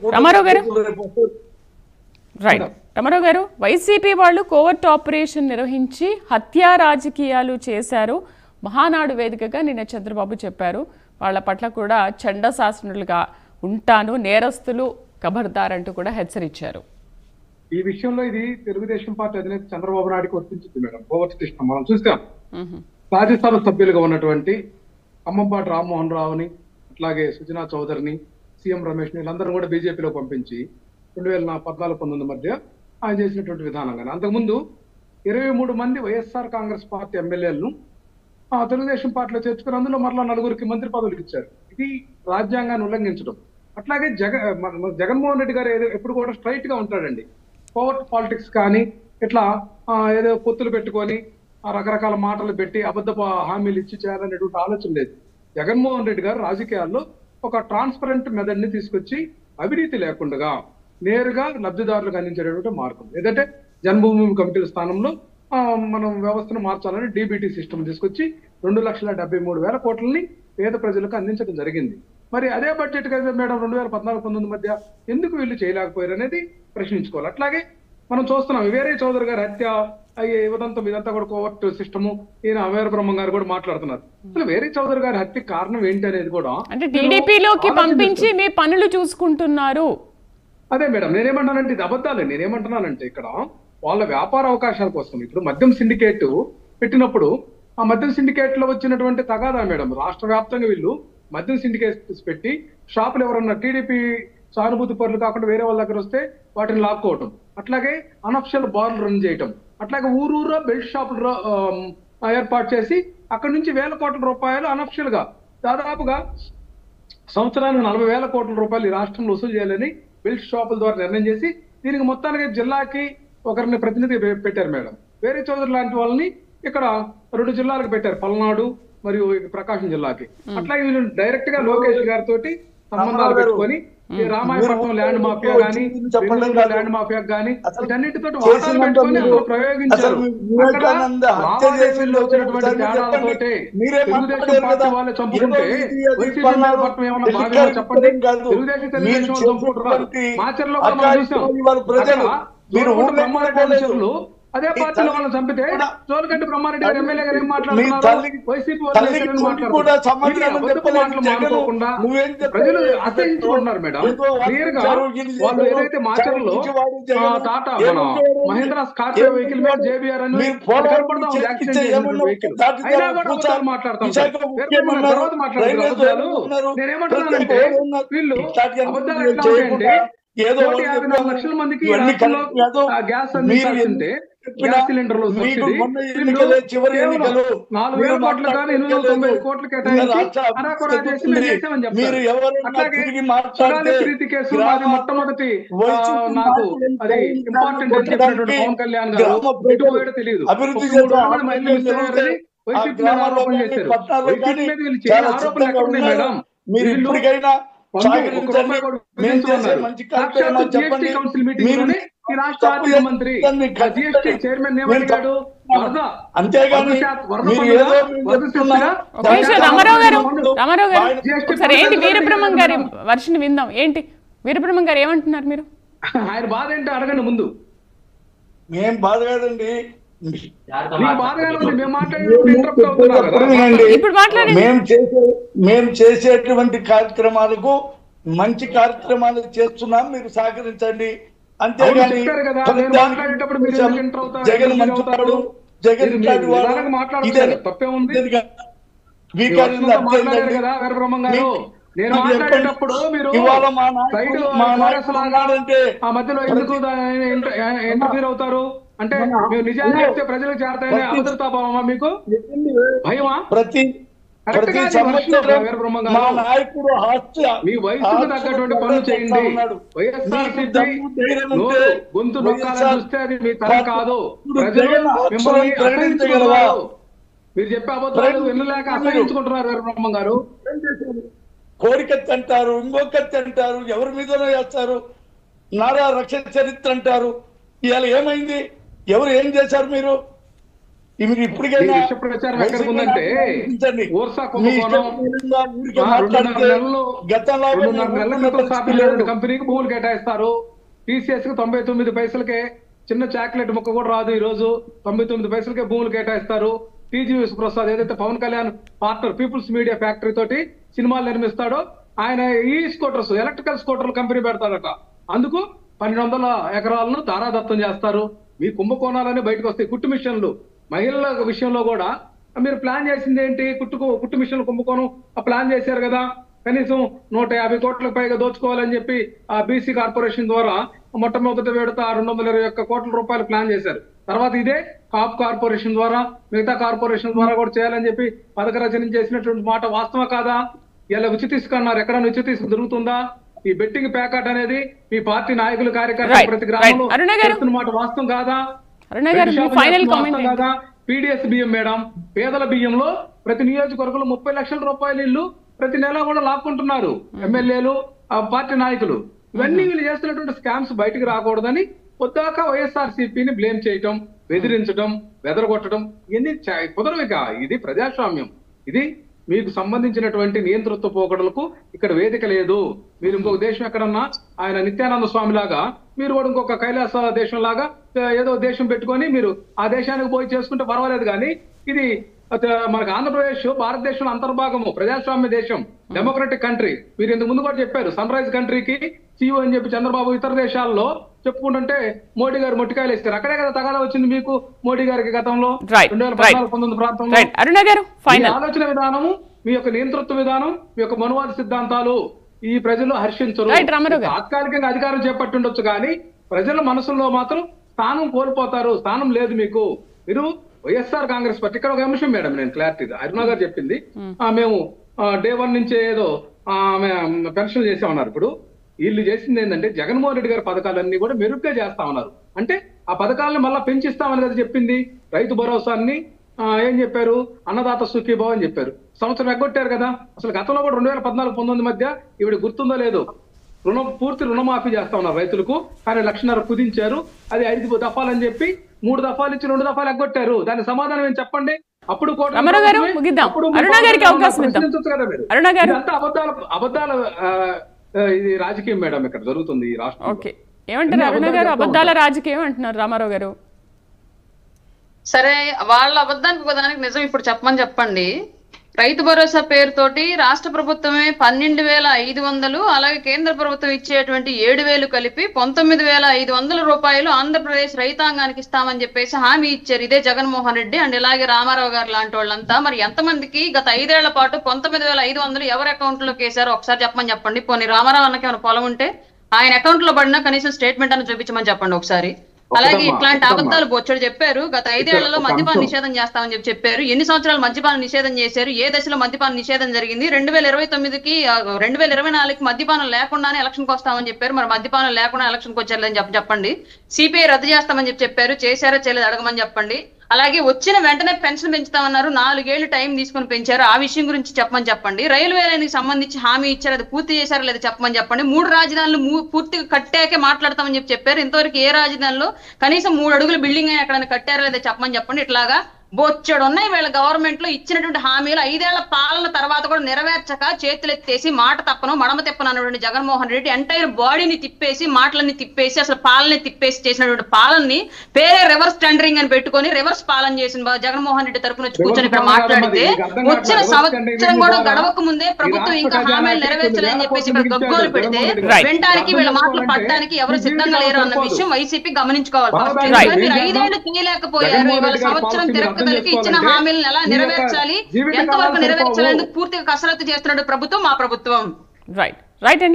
రామారావు గారు రైట్ రామారావు గారు వైసీపీ వాళ్ళు కోవర్ట్ ఆపరేషన్ నిర్వహించి హత్యా రాజకీయాలు చేశారు మహానాడు వేదికగా నిన్న చంద్రబాబు చెప్పారు వాళ్ళ పట్ల కూడా చండశాసనులుగా ఉంటాను నేరస్తులు ఖబర్దార్ అంటూ కూడా హెచ్చరించారు ఈ విషయంలో ఇది తెలుగుదేశం పార్టీ అధినేత చంద్రబాబు నాయుడుకి వర్తించింది మేడం. కోవర్ట్ సిస్టమ్ మనం చూస్తాం. రాజ్యసభ సభ్యులుగా ఉన్నటువంటి అమ్మంపాటి రామ్మోహన్ రావుని అట్లాగే సుజనా చౌదరిని సీఎం రమేష్ వీళ్ళందరూ కూడా బీజేపీలో పంపించి 2014-19 మధ్య ఆయన చేసినటువంటి విధానంగానే అంతకుముందు 23 మంది వైఎస్ఆర్ కాంగ్రెస్ పార్టీ ఎమ్మెల్యేలను తెలుగుదేశం పార్టీలో చేర్చుకుని అందులో మరలా 4 మంత్రి పదవులు ఇచ్చారు. ఇది రాజ్యాంగాన్ని ఉల్లంఘించడం. అట్లాగే జగన్మోహన్ రెడ్డి గారు ఎప్పుడు కూడా స్ట్రైట్ గా ఉంటాడండి. కోవర్ట్ పాలిటిక్స్ కానీ ఇట్లా ఏదో పొత్తులు పెట్టుకొని రకరకాల మాటలు పెట్టి అబద్ధ హామీలు ఇచ్చి చేయాలనేటువంటి ఆలోచన లేదు. జగన్మోహన్ రెడ్డి గారు రాజకీయాల్లో ఒక ట్రాన్స్పరెంట్ మెథడ్ ని తీసుకొచ్చి అవినీతి లేకుండా నేరుగా లబ్ధిదారులకు అందించేటటువంటి మార్గం ఏదంటే జన్మభూమి కమిటీల స్థానంలో మనం వ్యవస్థను మార్చాలని డీబీటీ సిస్టమ్ తీసుకొచ్చి 2,73,000 కోట్లని పేద ప్రజలకు అందించడం జరిగింది. మరి అదే బడ్జెట్ కదా మేడం 2014-19 మధ్య ఎందుకు వీళ్ళు చేయలేకపోయారు అనేది ప్రశ్నించుకోవాలి. అట్లాగే మనం చూస్తున్నాం వీరే చౌదరి గారి హత్య ఇదంతా కూడా కోవర్ట్ సిస్టమ్. ఈయన అమేర బ్రహ్మం గారు కూడా మాట్లాడుతున్నారు. అసలు వీరే చౌదరి గారి హత్య కారణం ఏంటి అనేది కూడా అంటే టీడీపీలోకి పంపించి మీ పనులు చూసుకుంటున్నారు. అదే మేడం నేనేమంటానంటే ఇది అబద్ధాలే. నేనేమంటున్నానంటే ఇక్కడ వాళ్ళ వ్యాపార అవకాశాల కోసం ఇప్పుడు మద్యం సిండికేట్ పెట్టినప్పుడు ఆ మద్యం సిండికేట్ లో వచ్చినటువంటి తగాదా మేడం రాష్ట్ర వ్యాప్తంగా వీళ్ళు మద్యం సిండికేట్స్ పెట్టి షాపులు ఎవరన్నా టీడీపీ సానుభూతి పరులు కాకుండా వేరే వాళ్ళ దగ్గర వస్తే వాటిని లాక్కోవటం, అట్లాగే అనఫిషియల్ బార్లు రన్ చేయటం, అట్లాగే ఊరూరా బెల్ట్ షాపులు ఏర్పాటు చేసి అక్కడి నుంచి 1,000 కోట్ల రూపాయలు అనఫిషియల్ గా దాదాపుగా సంవత్సరానికి 40,000 కోట్ల రూపాయలు ఈ రాష్ట్రంలో వసూలు చేయాలని బెల్ట్ షాపుల ద్వారా నిర్ణయం చేసి దీనికి మొత్తానికి జిల్లాకి ఒకరిని ప్రతినిధి పెట్టారు మేడం. వేరే చౌదరి లాంటి వాళ్ళని ఇక్కడ 2 జిల్లాలకు పెట్టారు, పల్నాడు మరియు ప్రకాశం జిల్లాకి. అట్లాగే వీళ్ళు డైరెక్ట్ గా లోకేష్ గారితో సంబంధాలు పెట్టుకొని రామాయపట్నం ల్యాండ్ మాఫియా గానీ ల్యాండ్ మాఫియా గానీ వీటన్నిటితో వాటాలు పెట్టుకొని ప్రయోగించారు. వచ్చినటువంటి తేడాలతోటే తెలుగుదేశం పార్టీ వాళ్ళు చంపుకుంటే వైసీపీ పట్నం ఏమన్నా భాగంగా చెప్పండి. తెలుగుదేశం చంపుకుంటున్నారు. మాచర్లో బ్రహ్మారెడ్డి అదే పార్టీలో వాళ్ళని చంపితే జోలకంటి బ్రహ్మారెడ్డి గారు ఎమ్మెల్యే గారు ఏం మాట్లాడుతున్నారు? వైసీపీ మాట్లాడుకోకుండా ప్రజలు అసహించుకుంటున్నారు మేడం. క్లియర్ గా వాళ్ళు ఏదైతే మాచర్లో టాటా మన మహేంద్ర స్కార్పియో వెహికల్ మీద జేబీఆర్ అని కనపడతాం యాక్సిడెంట్ చేసినటువంటి వెహికల్ అయినా కూడా అబద్ధాలు మాట్లాడతాం తర్వాత మాట్లాడుతున్నారు అబద్ధాలు. నేనేమంటున్నానంటే వీళ్ళు అబద్ధాలు ఎట్లా ఉంటాయంటే 154 లక్షల మందికి గ్యాస్ అందించాల్సింటే గ్యాస్ సిలిండర్లు 4,000 కోట్లు కానీ 890 కోట్లు కేటాయించి అరాకొరా చేసి మేము చేసామని చెప్తారు. అట్లాగే ప్రీతి కేసు అది మొట్టమొదటి నాకు అది ఇంపార్టెంట్ అని చెప్పినటువంటి పవన్ కళ్యాణ్ గారు ఎటు పోయాడో తెలియదు. వైసీపీ మీద ఆరోపణ చేశారు. వైసీపీ మీద వీళ్ళు చేసిన ఆరోపణలు ఎక్కడ ఉన్నాయి మేడం? రామారావు గారు సరే ఏంటి వీరబ్రహ్మం గారి వర్షం విందాం. ఏంటి వీరబ్రహ్మం గారు ఏమంటున్నారు? మీరు ఆయన బాధ ఏంటో అడగండి ముందు. మేం బాధ కాదండి, మేము చేసేటువంటి కార్యక్రమాలకు మంచి కార్యక్రమాలు చేస్తున్నాం, మీరు సహకరించండి. అంతేగాని జగన్ మంచుతాడు జగన్ ఇవాళ మా నాయకుడు ఆ మధ్యలో ఎందుకు ఇంటర్ఫీర్ అవుతారు అంటే మీరు నిజాలు చెప్తే ప్రజలకు చేరతాయని అభద్రతాభావమా మీకు? భయమా? ప్రతి మీ వయసుకు తగ్గటువంటి పనులు చేయండి. గొంతు నొక్కాలని చూస్తే అది మీ తరం కాదు. ప్రజలు మిమ్మల్ని అసహించుకుంటున్నారు. మీరు చెప్పే అబద్ధాలు వినలేక అసహించుకుంటున్నారు వీరబ్రహ్మం గారు. కోరికత్తి అంటారు, ఇంకొకత్తి అంటారు, ఎవరి మీదనో చేస్తారు, నారా రక్షణ చరిత్ర అంటారు. ఇవాళ ఏమైంది? ఎవరు ఏం చేశారు? మీరు మీరు ఇప్పటికైనా ఈ విష ప్రచారం ఎక్కడికి ఉందంటే ఓర్సా మీ ఇష్టం కుంభకోణం మీరుగా ఊరికే 2.5 మాట్లాడితే నెలలు గతంలో 2.5 నెలల క్రితం స్థాపించినటువంటి కంపెనీకి భూములు కేటాయిస్తారు. టీసీఎస్ కి 99 పైసలకే చిన్న చాక్లెట్ ముక్క కూడా రాదు. ఈ రోజు 99 పైసలకే భూములు కేటాయిస్తారు. టీజీ విశ్వప్రసాద్ ఏదైతే Pawan Kalyan partner People's Media Factory తోటి సినిమాలు నిర్మిస్తాడో ఆయన ఈ స్కూటర్స్ ఎలక్ట్రికల్ స్కూటర్లు కంపెనీ పెడతాడట. అందుకు 1200 ఎకరాలను తారాదత్తం చేస్తారు. మీ కుంభకోణాలన్నీ బయటకు వస్తాయి. కుట్టు మిషన్లు మహిళల విషయంలో కూడా మీరు ప్లాన్ చేసింది ఏంటి? కుట్టు మిషన్లు కుంభకోణం ప్లాన్ చేశారు కదా. కనీసం 150 కోట్లకు పైగా దోచుకోవాలని చెప్పి ఆ బీసీ కార్పొరేషన్ ద్వారా మొట్టమొదటి విడత 221 కోట్ల రూపాయలు ప్లాన్ చేశారు. తర్వాత ఇదే కాప్ కార్పొరేషన్ ద్వారా మిగతా కార్పొరేషన్ ద్వారా కూడా చేయాలని చెప్పి పథక రచన చేసినటువంటి మాట వాస్తవం కాదా? ఇలా ఉచిత ఇసుక అన్నారు. ఎక్కడైనా ఉచిత ఇసుక దొరుకుతుందా? ఈ బెట్టింగ్ ప్యాకెట్ అనేది మీ పార్టీ నాయకులు కార్యకర్తలు ప్రతి గ్రామంలో చేస్తున్న మాట వాస్తవం కాదా? పీడిఎస్ బియ్యం మేడం, పేదల బియ్యంలో ప్రతి నియోజకవర్గంలో 30 లక్షల రూపాయలు ఇల్లు ప్రతి నెల కూడా లాక్కుంటున్నారు ఎమ్మెల్యేలు, పార్టీ నాయకులు. ఇవన్నీ వీళ్ళు చేస్తున్నటువంటి స్కామ్స్ బయటకు రాకూడదని పొద్దాక వైఎస్ఆర్సీపీని బ్లేమ్ చేయటం, బెదిరించడం, బెదరగొట్టడం ఇవన్నీ కుదరవిక. ఇది ప్రజాస్వామ్యం. ఇది మీకు సంబంధించినటువంటి నియంతృత్వ పోకడలకు ఇక్కడ వేదిక లేదు. మీరు ఇంకొక దేశం ఎక్కడన్నా ఆయన నిత్యానంద స్వామి లాగా మీరు కూడా ఇంకొక కైలాస దేశం లాగా ఏదో దేశం పెట్టుకొని మీరు ఆ దేశానికి పోయి చేసుకుంటే పర్వాలేదు. కానీ ఇది మనకు ఆంధ్రప్రదేశ్ భారతదేశంలో అంతర్భాగము, ప్రజాస్వామ్య దేశం, డెమోక్రటిక్ కంట్రీ. మీరు ఇంతకు ముందు కూడా చెప్పారు సన్ రైజ్ కంట్రీకి CEO అని చెప్పి చంద్రబాబు ఇతర దేశాల్లో చెప్పుకుంటుంటే మోడీ గారు మొట్టికాయలు ఇస్తారు. అక్కడే కదా తగాదా వచ్చింది మీకు మోడీ గారికి గతంలో 2014-19 ప్రాంతంలో. ఆలోచన విధానము, మీ యొక్క నియంతృత్వ విధానం, మీ యొక్క మనువాద సిద్ధాంతాలు ఈ ప్రజలు హర్షించరు. తాత్కాలికంగా అధికారం చేపట్టుండొచ్చు కానీ ప్రజల మనసుల్లో మాత్రం స్థానం కోల్పోతారు. స్థానం లేదు మీకు. మీరు వైఎస్ఆర్ కాంగ్రెస్ పార్టీ ఇక్కడ ఒక అంశం మేడం, నేను క్లారిటీ అరుణ గారు చెప్పింది, మేము డే 1 నుంచే ఏదో పెన్షన్ చేసామన్నారు. ఇప్పుడు వీళ్ళు చేసింది ఏంటంటే జగన్మోహన్ రెడ్డి గారి పథకాలన్నీ కూడా మెరుగ్గా చేస్తా ఉన్నారు. అంటే ఆ పథకాలను మళ్ళీ పెంచిస్తామని కదా చెప్పింది. రైతు భరోసాన్ని ఏం చెప్పారు? అన్నదాత సుఖీభావ అని చెప్పారు. సంవత్సరం ఎగ్గొట్టారు కదా. అసలు గతంలో కూడా 2014-19 మధ్య ఇవిడ గుర్తుందో లేదో పూర్తి రుణమాఫీ చేస్తా ఉన్నారు రైతులకు. కానీ 1.5 లక్షలు కుదించారు. అది 5 దఫాలని చెప్పి 3 దఫాలు ఇచ్చి 2 దఫాలు ఎగ్గొట్టారు. దాని సమాధానం ఏం చెప్పండి? అప్పుడు అబద్ధాల ఇది రాజకీయం మేడం ఇక్కడ జరుగుతుంది ఈ రాష్ట్రం. ఓకే, ఏమంటారు అరుణ గారు? అబద్ధాల రాజకీయం అంటున్నారు రామారావు గారు. సరే, వాళ్ళ అబద్ధానికి ఒకదానికి నిజం ఇప్పుడు చెప్పండి. రైతు భరోసా పేరుతోటి రాష్ట్ర ప్రభుత్వమే 12,500, అలాగే కేంద్ర ప్రభుత్వం ఇచ్చేటువంటి 7,000 కలిపి 19,500 రూపాయలు ఆంధ్రప్రదేశ్ రైతాంగానికి ఇస్తామని చెప్పేసి హామీ ఇచ్చారు ఇదే జగన్మోహన్ రెడ్డి అండ్ ఇలాగే రామారావు గారు లాంటి వాళ్ళంతా. మరి ఎంతమందికి గత 5 ఏళ్ల పాటు 19,500 ఎవరి అకౌంట్ లోకి వేశారో ఒకసారి చెప్పండి. పోనీ రామారావు అన్నకి ఏమైనా పొలం ఉంటే ఆయన అకౌంట్ లో పడినా కనీసం స్టేట్మెంట్ అని చూపించమని చెప్పండి ఒకసారి. అలాగే ఇట్లాంటి అబద్ధాలు బొచ్చడు చెప్పారు. గత 5 ఏళ్లలో మద్యపాన నిషేధం చేస్తామని చెప్పారు. ఎన్ని సంవత్సరాలు మద్యపాన నిషేధం చేశారు? ఏ దశలో మద్యపాన నిషేధం జరిగింది? 2029కి 2024కి మద్యపానం లేకుండానే ఎలక్షన్ కి వస్తామని చెప్పారు. మరి మద్యపానం లేకుండా ఎలక్షన్ కి వచ్చారని చెప్పండి. సిపిఐ రద్దు చేస్తామని చెప్పారు. చేశారో చేయలేదు అడగమని చెప్పండి. అలాగే వచ్చిన వెంటనే పెన్షన్ పెంచుతామన్నారు. 4 ఏళ్లు టైం తీసుకుని పెంచారు. ఆ విషయం గురించి చెప్పండి. రైల్వే లైన్కి సంబంధించి హామీ ఇచ్చారు, అది పూర్తి చేశారో లేదా చెప్పండి. 3 రాజధానులు పూర్తిగా కట్టాకే మాట్లాడతామని చెప్పారు. ఇంతవరకు ఏ రాజధానిలో కనీసం 3 అడుగుల బిల్డింగ్ అయినా ఎక్కడైనా కట్టారో లేదా చెప్పండి. ఇట్లాగా బొచ్చడు ఉన్నాయి వీళ్ళ గవర్నమెంట్ లో ఇచ్చినటువంటి హామీలు. 5 ఏళ్ల పాలన తర్వాత కూడా నెరవేర్చక చేతులెత్తేసి మాట తప్పను మడమ తెప్పను అన్నటువంటి జగన్మోహన్ రెడ్డి ఎంటైర్ బాడీని తిప్పేసి మాటలన్నీ తిప్పేసి అసలు పాలనే తిప్పేసి చేసినటువంటి పాలనని పేరే రివర్స్ టెండరింగ్ అని పెట్టుకొని రివర్స్ పాలన చేసిన జగన్మోహన్ రెడ్డి తరఫున వచ్చి కూర్చొని ఇక్కడ మాట్లాడితే వచ్చిన సంవత్సరం కూడా గడవక ముందే ప్రభుత్వం ఇంకా హామీలు నెరవేర్చలేదని చెప్పేసి ఇక్కడ గగ్గోలు పెడితే వినటానికి వీళ్ళ మాటలు పట్టడానికి ఎవరు సిద్ధంగా లేరు అన్న విషయం వైసీపీ గమనించుకోవాలి. మీరు 5 ఏళ్లు తీయలేకపోయారు. ఇవాళ సంవత్సరం తిరగదలికి ఇచ్చిన హామీలను ఎలా నెరవేర్చాలి, ఎంతవరకు నెరవేర్చాలి పూర్తిగా కసరత్తు చేస్తున్నాడు ప్రభుత్వం, మా ప్రభుత్వం. రైట్ అండి.